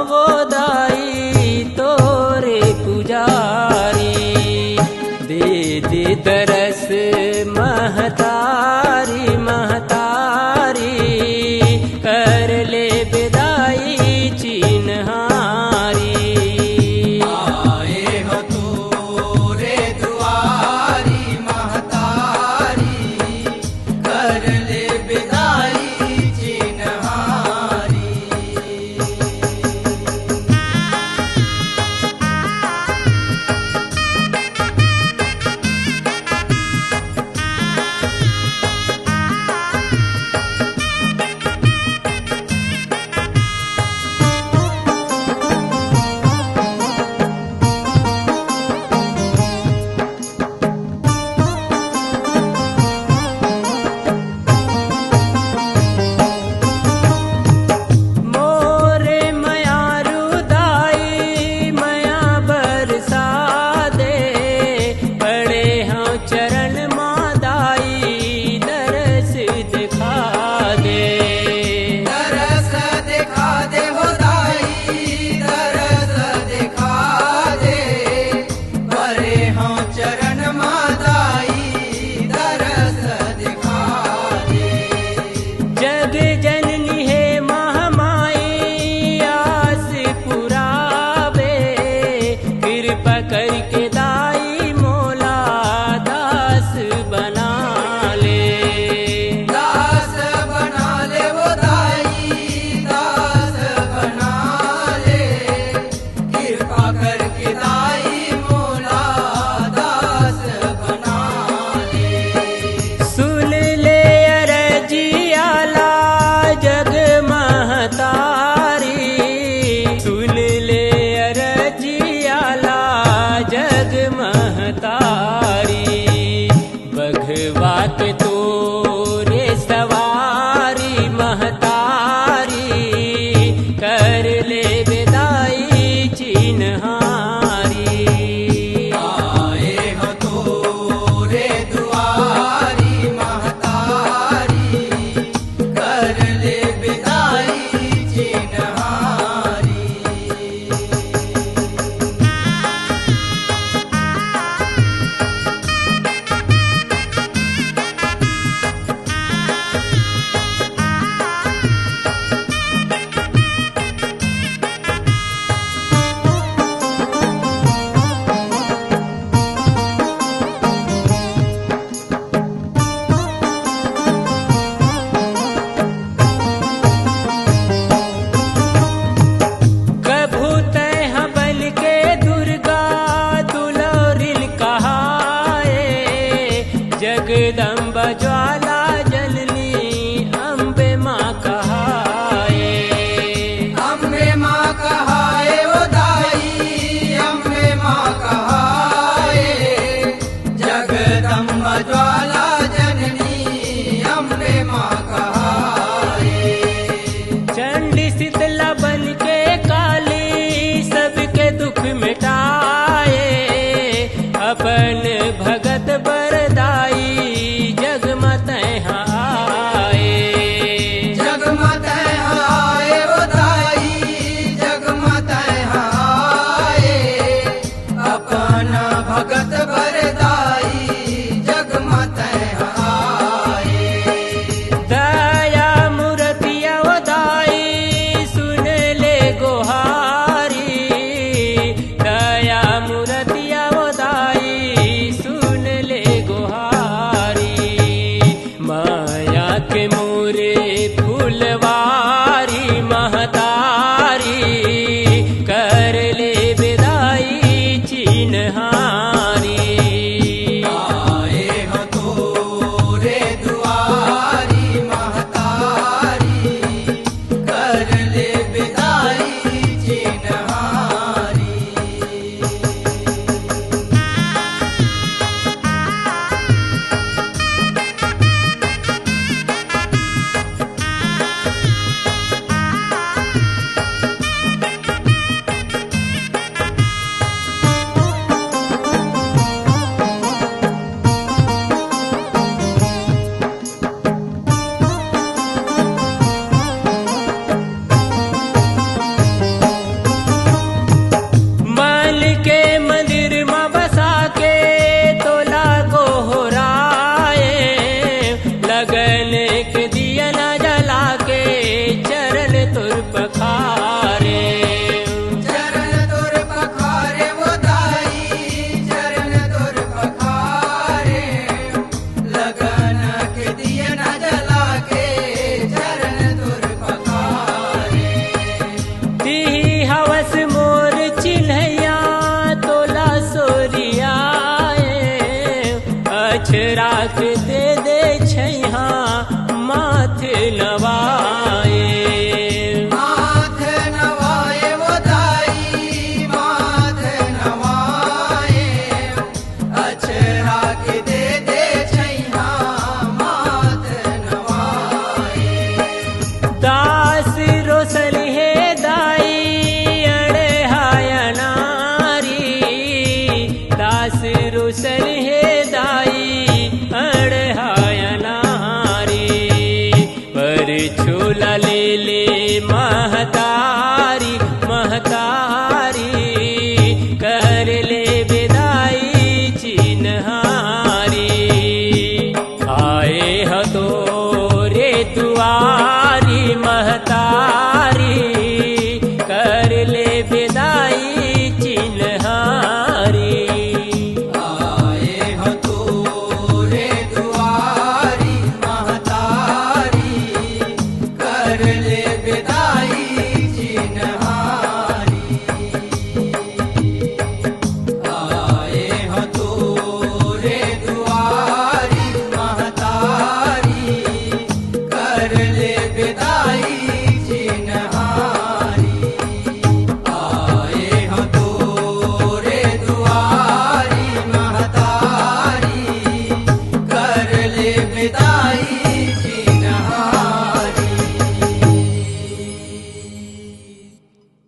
वो दाई तोरे पुजारी, दे दे तरस महतारी महतारी, कर ले विदाई चिन्हारी। आए हो तोरे दुआरी महतारी, कर ले विदाई चिन्हारी। मोरे मयारू दाई मया बरसा दे, पड़े हाँ चरण मादाई दरस दिखा दे। दरस दिखा दे हो दाई, दरस दिखा दे, बरे हों चरण मादाई, दरस दिखा दे। जग जननी है महामाई आस पुरावे, कृपा करके दाई मोला दास बना ले। दास बना ले वो दाई, दास बना ले, कृपा करके दाई मोला दास बना ले। सुन ले अरजियाला जग महतारी, सुन ले अरजियाला जग महतारी, बघवा के तोरे सवारी महतारी, कर ले विदाई चिन्हारी। आए हो तोरे दुआरी महतारी, कर ले विदाई चिन्हारी। कभू तय बन के दुर्गा दुलौरिल कहाए, जगदम्बा ज्वाला जननी अम्बे माँ कहाए। अम्बे माँ कहाए ओ दाई, अम्बे माँ कहाए, जगदम्बा ज्वाला जननी अम्बे माँ कहाए। चंडी शीतला बन के काली सबके दुख मिटाए, अपन भगत बरदाई जगमत आए। जगमत आए ओ दाई, जगमत आए, अपना भगत बरदाई जगमत आए। दया मूर्तिया वो दाई सुन ले गोहारी, दया मूर्तिया वो दाई सुन ले गोहारी, माया के मोरे फूलवारी महतारी, कर ले विदाई चिन्हारी। आए हो तोरे दुआरी महतारी, कर ले विदाई चिन्हारी। राख